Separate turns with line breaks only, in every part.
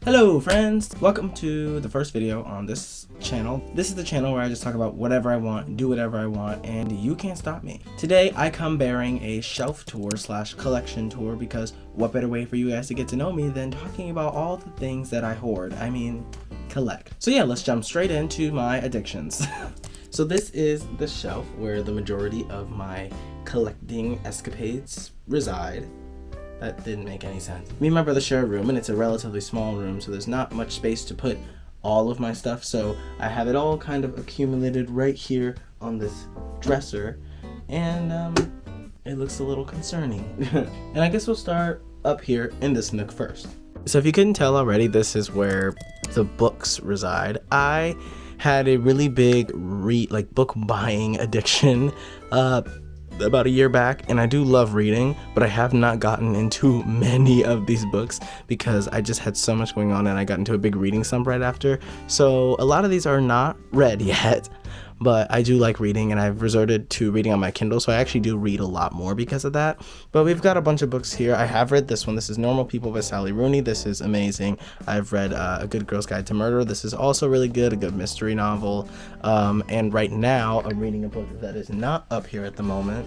Hello friends! Welcome to the first video on this channel. This is the channel where I just talk about whatever I want, do whatever I want, and you can't stop me. Today I come bearing a shelf tour / collection tour because what better way for you guys to get to know me than talking about all the things that I hoard, collect. So yeah, let's jump straight into my addictions. So this is the shelf where the majority of my collecting escapades reside. That didn't make any sense. Me and my brother share a room, and it's a relatively small room, so there's not much space to put all of my stuff. So I have it all kind of accumulated right here on this dresser, and it looks a little concerning. And I guess we'll start up here in this nook first. So if you couldn't tell already, this is where the books reside. I had a really big book buying addiction about a year back, and I do love reading, but I have not gotten into many of these books because I just had so much going on and I got into a big reading slump right after. So a lot of these are not read yet, but I do like reading, and I've resorted to reading on my Kindle, so I actually do read a lot more because of that. But we've got a bunch of books here. I have read this one. This is Normal People by Sally Rooney. This is amazing. I've read A Good Girl's Guide to Murder. This is also really good, a good mystery novel. And right now I'm reading a book that is not up here at the moment,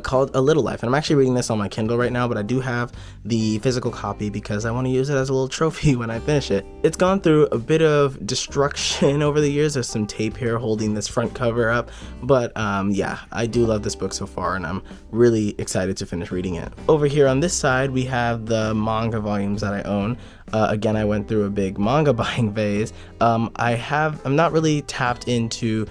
called A Little Life, and I'm actually reading this on my Kindle right now, but I do have the physical copy because I want to use it as a little trophy when I finish it. It's gone through a bit of destruction over the years. There's some tape here holding this front cover up, but yeah, I do love this book so far, and I'm really excited to finish reading it. Over here on this side, we have the manga volumes that I own. Again, I went through a big manga buying phase. I'm not really tapped into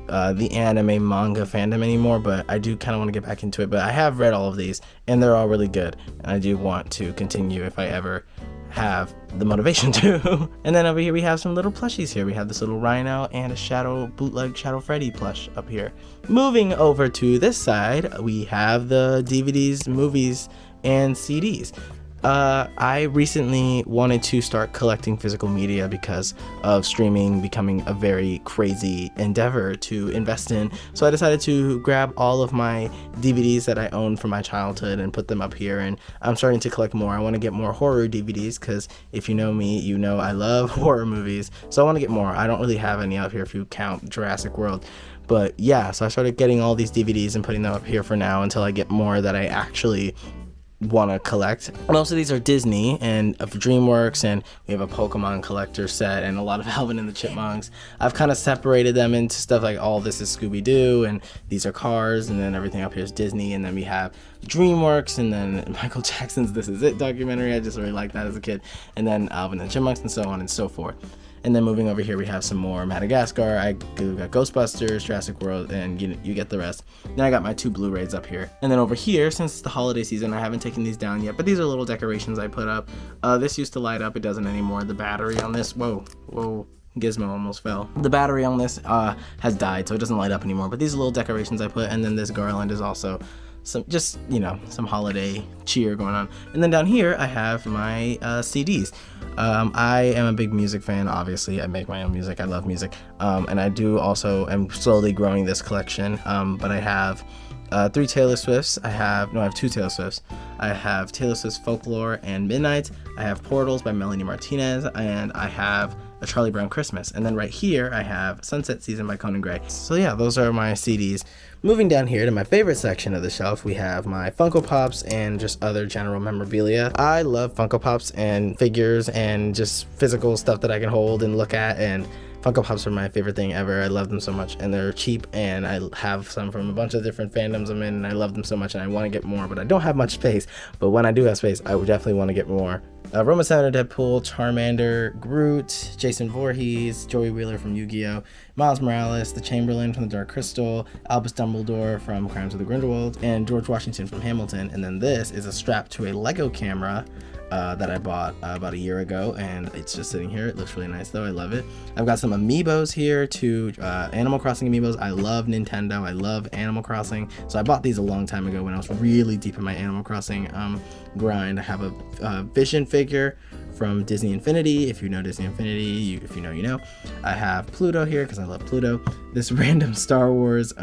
the anime manga fandom anymore, but I do kind of want to get back into it. But I have read all of these, and they're all really good, and I do want to continue if I ever have the motivation to. And then over here we have some little plushies here. We have this little Rhino and a bootleg Shadow Freddy plush up here. Moving over to this side, we have the DVDs, movies, and CDs. I recently wanted to start collecting physical media because of streaming becoming a very crazy endeavor to invest in. So I decided to grab all of my DVDs that I owned from my childhood and put them up here, and I'm starting to collect more. I want to get more horror DVDs because if you know me, you know I love horror movies. So I want to get more. I don't really have any up here if you count Jurassic World. But yeah, so I started getting all these DVDs and putting them up here for now until I get more that I actually want to collect. Most of these are Disney and of DreamWorks, and we have a Pokemon collector set and a lot of Alvin and the Chipmunks. I've kind of separated them into stuff like all this is Scooby-Doo, and these are Cars, and then everything up here is Disney, and then we have DreamWorks, and then Michael Jackson's This Is It documentary. I just really liked that as a kid, and then Alvin and the Chipmunks, and so on and so forth. And then moving over here, we have some more Madagascar. I got Ghostbusters, Jurassic World, and you get the rest. Then I got my 2 Blu-rays up here. And then over here, since it's the holiday season, I haven't taken these down yet, but these are little decorations I put up. This used to light up. It doesn't anymore. The battery on this, whoa, Gizmo almost fell. The battery on this has died, so it doesn't light up anymore. But these are little decorations I put, and then this garland is also some holiday cheer going on. And then down here I have my CDs. I am a big music fan. Obviously I make my own music. I love music, and I do also am slowly growing this collection. But I have 3 Taylor Swifts. I have 2 Taylor Swifts. I have Taylor Swift's Folklore and Midnight. I have Portals by Melanie Martinez, and I have A Charlie Brown Christmas. And then right here I have Sunset Season by Conan Gray. So yeah, those are my CDs. Moving down here to my favorite section of the shelf, we have my Funko Pops and just other general memorabilia. I love Funko Pops and figures and just physical stuff that I can hold and look at, and Funko Pops are my favorite thing ever. I love them so much, and they're cheap, and I have some from a bunch of different fandoms I'm in, and I love them so much, and I want to get more, but I don't have much space. But when I do have space, I would definitely want to get more. Roma Senator Deadpool, Charmander, Groot, Jason Voorhees, Joey Wheeler from Yu-Gi-Oh!, Miles Morales, the Chamberlain from the Dark Crystal, Albus Dumbledore from Crimes of the Grindelwald, and George Washington from Hamilton. And then this is a strap to a Lego camera that I bought about a year ago, and it's just sitting here. It looks really nice though. I love it. I've got some amiibos here too, Animal Crossing amiibos. I love Nintendo. I love Animal Crossing. So I bought these a long time ago when I was really deep in my Animal Crossing grind. I have a Vision figure from Disney Infinity. If you know Disney Infinity, if you know, you know. I have Pluto here because I love Pluto. This random Star Wars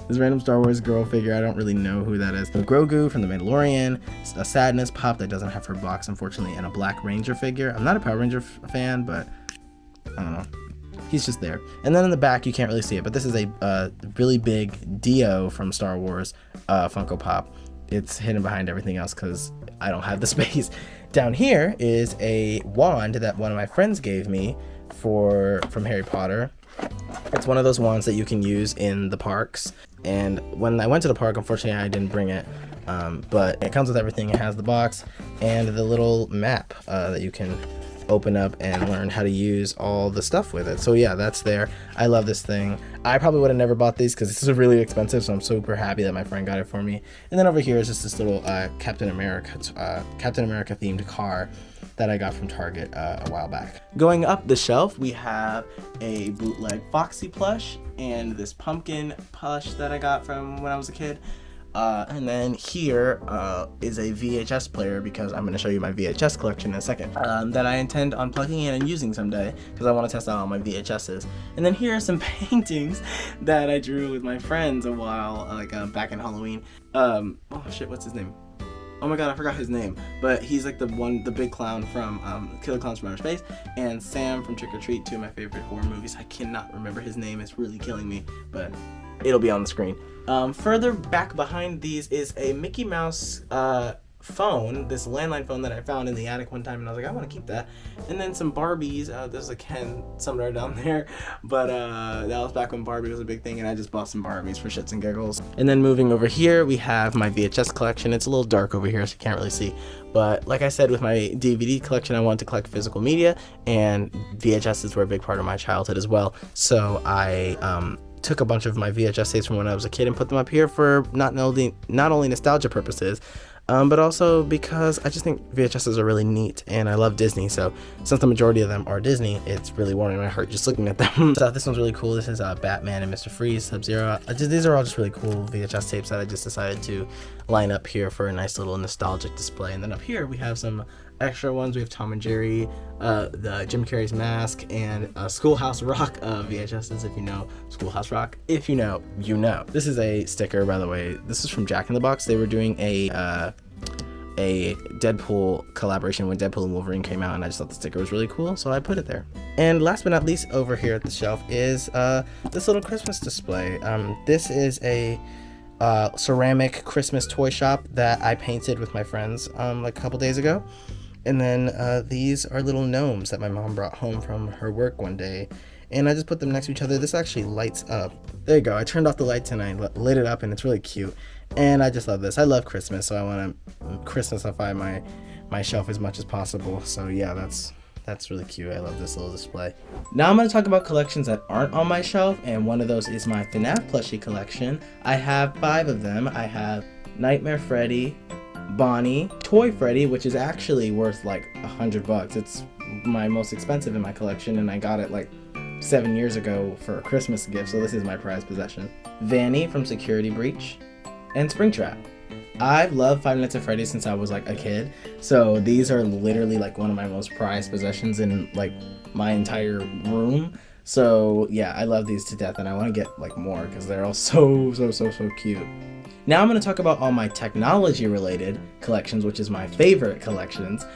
This random Star Wars girl figure, I don't really know who that is. Grogu from The Mandalorian, a Sadness pop that doesn't have her box, unfortunately, and a Black Ranger figure. I'm not a Power Ranger fan, but I don't know. He's just there. And then in the back, you can't really see it, but this is a really big Dio from Star Wars Funko Pop. It's hidden behind everything else because I don't have the space. Down here is a wand that one of my friends gave me from Harry Potter. It's one of those wands that you can use in the parks. And when I went to the park, unfortunately, I didn't bring it. But it comes with everything. It has the box and the little map that you can open up and learn how to use all the stuff with it. So yeah, that's there. I love this thing. I probably would have never bought these because this is really expensive, so I'm super happy that my friend got it for me. And then over here is just this little Captain America themed car that I got from Target a while back. Going up the shelf, we have a bootleg Foxy plush and this pumpkin plush that I got from when I was a kid. And then here is a VHS player, because I'm going to show you my VHS collection in a second, that I intend on plugging in and using someday because I want to test out all my VHSs. And then here are some paintings that I drew with my friends a while, back in Halloween. Oh shit, what's his name? Oh my god, I forgot his name, but he's like the big clown from Killer Clowns from Outer Space, and Sam from Trick or Treat, two of my favorite horror movies. I cannot remember his name, it's really killing me, but it'll be on the screen. Further back behind these is a Mickey Mouse phone, this landline phone that I found in the attic one time, and I was like, I want to keep that. And then some Barbies. There's a Ken somewhere down there, but that was back when Barbie was a big thing, and I just bought some Barbies for shits and giggles. And then moving over here, we have my VHS collection. It's a little dark over here, so you can't really see, but like I said, with my DVD collection, I wanted to collect physical media, and VHSs were a big part of my childhood as well. So I took a bunch of my VHS tapes from when I was a kid and put them up here for not only nostalgia purposes, but also because I just think VHSs are really neat, and I love Disney, so since the majority of them are Disney, it's really warming my heart just looking at them. So this one's really cool. This is Batman and Mr. Freeze, Sub-Zero. These are all just really cool VHS tapes that I just decided to line up here for a nice little nostalgic display. And then up here we have some extra ones. We have Tom and Jerry, the Jim Carrey's Mask, and Schoolhouse Rock VHSs, if you know Schoolhouse Rock. If you know, you know. This is a sticker, by the way. This is from Jack in the Box. They were doing a Deadpool collaboration when Deadpool and Wolverine came out, and I just thought the sticker was really cool, so I put it there. And last but not least, over here at the shelf is this little Christmas display. This is a ceramic Christmas toy shop that I painted with my friends like a couple days ago. And then these are little gnomes that my mom brought home from her work one day, and I just put them next to each other. This actually lights up. There you go. I turned off the lights and I lit it up, and it's really cute. And I just love this. I love Christmas, so I want to Christmasify my shelf as much as possible. So yeah, that's really cute. I love this little display. Now I'm going to talk about collections that aren't on my shelf, and one of those is my FNAF plushie collection. I have 5 of them. I have Nightmare Freddy, Bonnie, Toy Freddy, which is actually worth like $100. It's my most expensive in my collection, and I got it like 7 years ago for a Christmas gift, so this is my prized possession. Vanny from Security Breach, and Springtrap. I've loved Five Nights at Freddy's since I was like a kid, so these are literally like one of my most prized possessions in like my entire room. So yeah, I love these to death, and I want to get like more because they're all so cute. Now I'm going to talk about all my technology related collections, which is my favorite collections,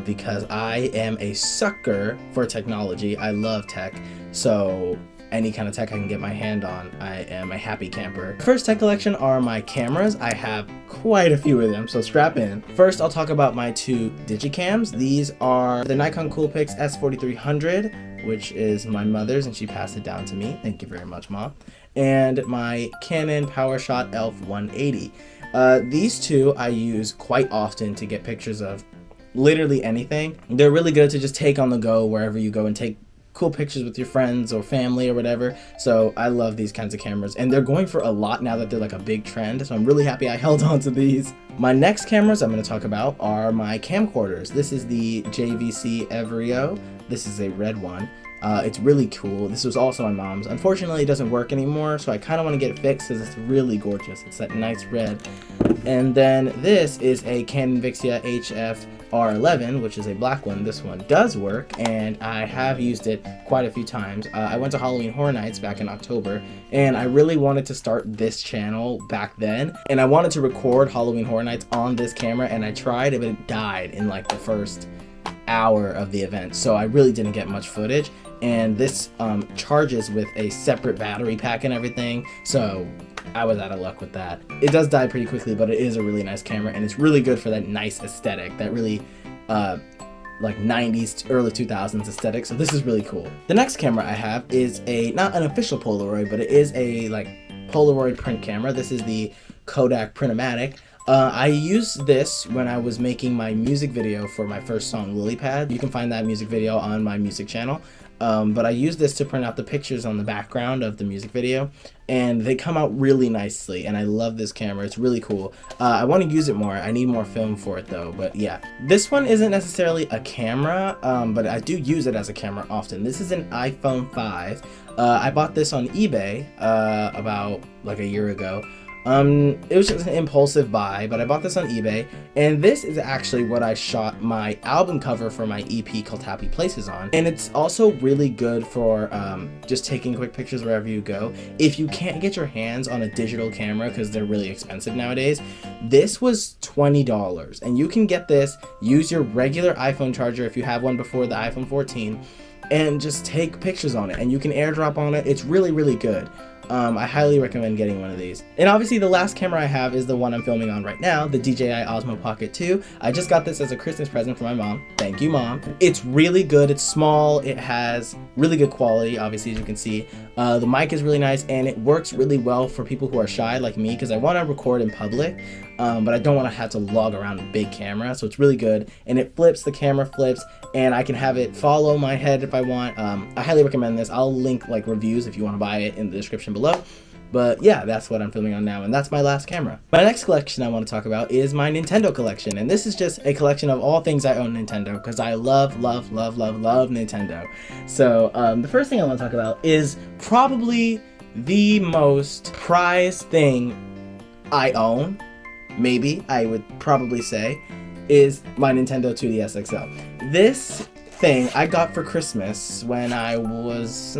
because I am a sucker for technology. I love tech, so any kind of tech I can get my hand on, I am a happy camper. First tech collection are my cameras. I have quite a few of them, so strap in. First, I'll talk about my 2 digicams. These are the Nikon Coolpix S4300, which is my mother's, and she passed it down to me. Thank you very much, Mom. And my Canon PowerShot ELPH 180. These 2 I use quite often to get pictures of literally anything. They're really good to just take on the go wherever you go and take cool pictures with your friends or family or whatever. So I love these kinds of cameras, and they're going for a lot now that they're like a big trend, so I'm really happy I held on to these. My next cameras I'm going to talk about are my camcorders. This is the JVC Evrio. This is a red one. It's really cool. This was also my mom's. Unfortunately, it doesn't work anymore, so I kind of want to get it fixed because it's really gorgeous. It's that nice red. And then this is a Canon Vixia HF R11, which is a black one. This one does work, and I have used it quite a few times. I went to Halloween Horror Nights back in October, and I really wanted to start this channel back then, and I wanted to record Halloween Horror Nights on this camera, and I tried, but it died in like the first hour of the event, so I really didn't get much footage. And this charges with a separate battery pack and everything, so I was out of luck with that. It does die pretty quickly, but it is a really nice camera, and it's really good for that nice aesthetic, that really like 90s, early 2000s aesthetic, so this is really cool. The next camera I have is not an official Polaroid, but it is a like Polaroid print camera. This is the Kodak Print-O-Matic. I used this when I was making my music video for my first song, Lily Pad. You can find that music video on my music channel. But I used this to print out the pictures on the background of the music video, and they come out really nicely, and I love this camera. It's really cool. I want to use it more. I need more film for it though, but yeah. This one isn't necessarily a camera, but I do use it as a camera often. This is an iPhone 5. I bought this on eBay about like a year ago. It was just an impulsive buy, but I bought this on eBay, and this is actually what I shot my album cover for my EP called Happy Places on. And it's also really good for just taking quick pictures wherever you go. If you can't get your hands on a digital camera, because they're really expensive nowadays, this was $20, and you can get this, use your regular iPhone charger if you have one before the iPhone 14, and just take pictures on it, and you can airdrop on it. It's really, really good. I highly recommend getting one of these. And obviously the last camera I have is the one I'm filming on right now, the DJI Osmo Pocket 2. I just got this as a Christmas present for my mom. Thank you, Mom. It's really good. It's small. It has really good quality, obviously, as you can see. The mic is really nice, and it works really well for people who are shy like me, because I want to record in public, but I don't want to have to log around a big camera, so it's really good. And it flips, the camera flips, and I can have it follow my head if I want. I highly recommend this. I'll link like reviews if you want to buy it in the description below. But yeah, that's what I'm filming on now, and that's my last camera. My next collection I want to talk about is my Nintendo collection, and this is just a collection of all things I own Nintendo, because I love Nintendo. So the first thing I want to talk about is probably the most prized thing I own, maybe I would probably say, is my Nintendo 2DS XL. This thing I got for Christmas when I was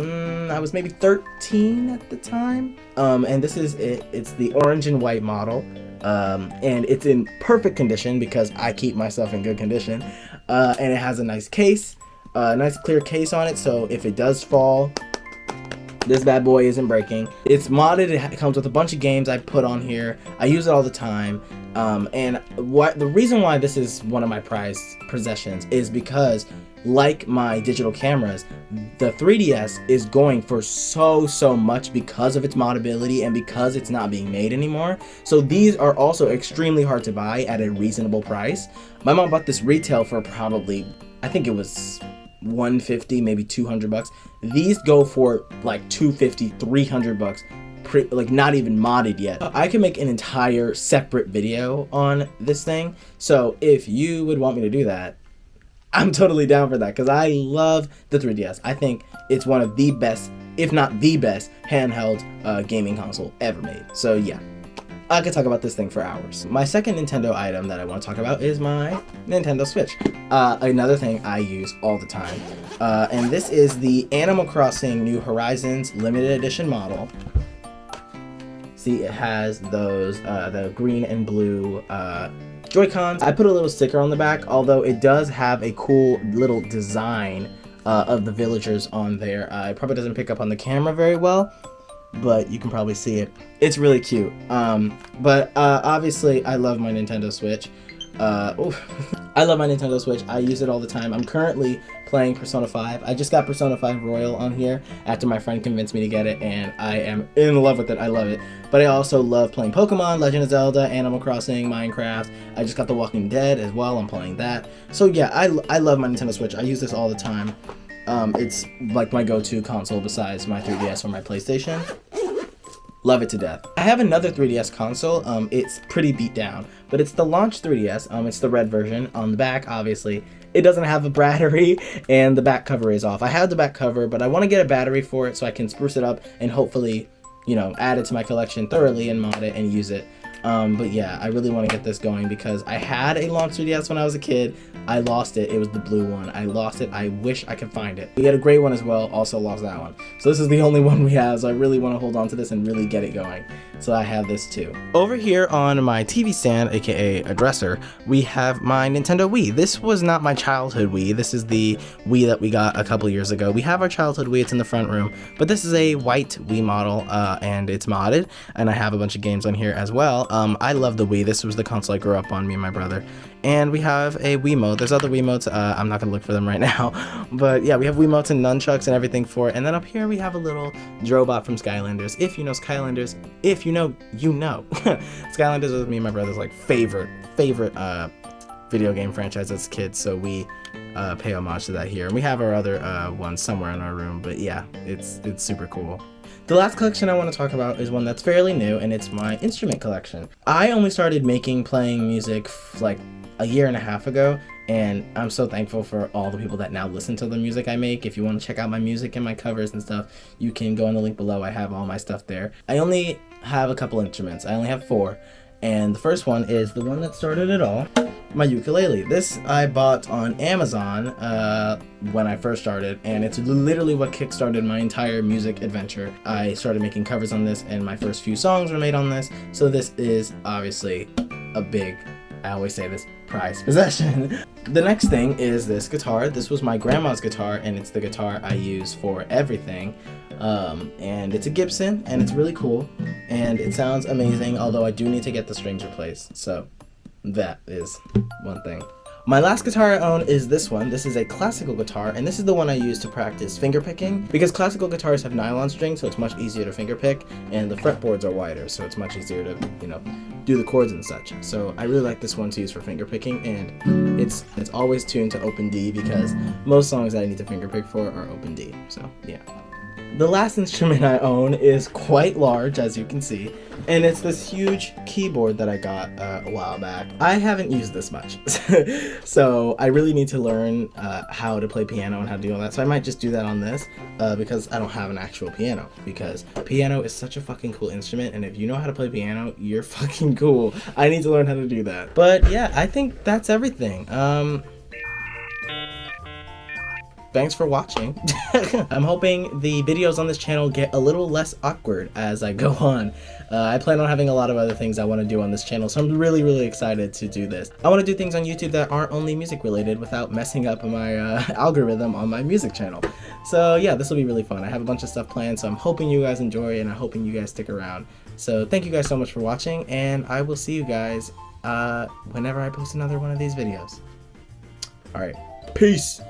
maybe 13 at the time, and this is it. It's the orange and white model, and it's in perfect condition because I keep myself in good condition, and it has a nice case, a nice clear case on it, so if it does fall, this bad boy isn't breaking. It's modded. It comes with a bunch of games I put on here. I use it all the time. And the reason why this is one of my prized possessions is because, like my digital cameras, the 3DS is going for so much because of its moddability and because it's not being made anymore. So these are also extremely hard to buy at a reasonable price. My mom bought this retail for probably, I think it was $150, maybe $200. These go for like $250, $300, like not even modded yet. I can make an entire separate video on this thing, so if you would want me to do that, I'm totally down for that, because I love the 3DS. I think it's one of the best, if not the best, handheld gaming console ever made. So yeah, I could talk about this thing for hours. My second Nintendo item that I want to talk about is my Nintendo Switch. Another thing I use all the time. And this is the Animal Crossing New Horizons limited edition model. See, it has those, the green and blue Joy-Cons. I put a little sticker on the back, although it does have a cool little design of the villagers on there. It probably doesn't pick up on the camera very well, but you can probably see it. It's really cute. But obviously I love my Nintendo Switch. I love my Nintendo Switch. I use it all the time. I'm currently playing Persona 5. I just got Persona 5 Royal on here after my friend convinced me to get it, and I am in love with it. I love it. But I also love playing Pokemon, Legend of Zelda, Animal Crossing, Minecraft. I just got The Walking Dead as well. I'm playing that. So yeah, I love my Nintendo Switch. I use this all the time. It's like my go-to console besides my 3DS or my PlayStation. Love it to death. I have another 3DS console. It's pretty beat down, but it's the launch 3DS. It's the red version. On the back, obviously, it doesn't have a battery, and the back cover is off. I have the back cover, but I want to get a battery for it so I can spruce it up and hopefully, you know, add it to my collection thoroughly and mod it and use it. But yeah, I really want to get this going because I had a launch 3DS when I was a kid. I lost it. It was the blue one. I lost it. I wish I could find it. We had a gray one as well. Also lost that one. So this is the only one we have. So I really want to hold on to this and really get it going. So I have this too. Over here on my TV stand, aka a dresser, we have my Nintendo Wii. This was not my childhood Wii. This is the Wii that we got a couple years ago. We have our childhood Wii. It's in the front room. But this is a white Wii model and it's modded. And I have a bunch of games on here as well. I love the Wii. This was the console I grew up on, me and my brother. And we have a Wiimote. There's other Wiimotes. I'm not going to look for them right now. But yeah, we have Wiimotes and nunchucks and everything for it. And then up here we have a little Drobot from Skylanders. If you know Skylanders, if you know, you know. Skylanders was me and my brother's like favorite video game franchise as kids. So we pay homage to that here. And we have our other ones somewhere in our room. But yeah, it's super cool. The last collection I want to talk about is one that's fairly new, and it's my instrument collection. I only started playing music like a year and a half ago, and I'm so thankful for all the people that now listen to the music I make. If you want to check out my music and my covers and stuff, you can go on the link below. I have all my stuff there. I only have a couple instruments. I only have 4. And the first one is the one that started it all, my ukulele. This I bought on Amazon when I first started, and it's literally what kickstarted my entire music adventure. I started making covers on this, and my first few songs were made on this, so this is obviously a big, I always say this, prized possession. The next thing is this guitar. This was my grandma's guitar, and it's the guitar I use for everything. And it's a Gibson, and it's really cool, and it sounds amazing, although I do need to get the strings replaced, so that is one thing. My last guitar I own is this one. This is a classical guitar, and this is the one I use to practice finger picking, because classical guitars have nylon strings, so it's much easier to finger pick, and the fretboards are wider, so it's much easier to, you know, do the chords and such. So I really like this one to use for finger picking, and it's always tuned to open D, because most songs that I need to finger pick for are open D, so yeah. The last instrument I own is quite large, as you can see, and it's this huge keyboard that I got a while back. I haven't used this much, so I really need to learn how to play piano and how to do all that, so I might just do that on this, because I don't have an actual piano, because piano is such a fucking cool instrument, and if you know how to play piano, you're fucking cool. I need to learn how to do that. But yeah, I think that's everything. Thanks for watching. I'm hoping the videos on this channel get a little less awkward as I go on. I plan on having a lot of other things I want to do on this channel, so I'm really excited to do this. I want to do things on YouTube that aren't only music related without messing up my algorithm on my music channel. So yeah, this will be really fun. I have a bunch of stuff planned, so I'm hoping you guys enjoy, and I'm hoping you guys stick around. So thank you guys so much for watching, and I will see you guys whenever I post another one of these videos. Alright, peace!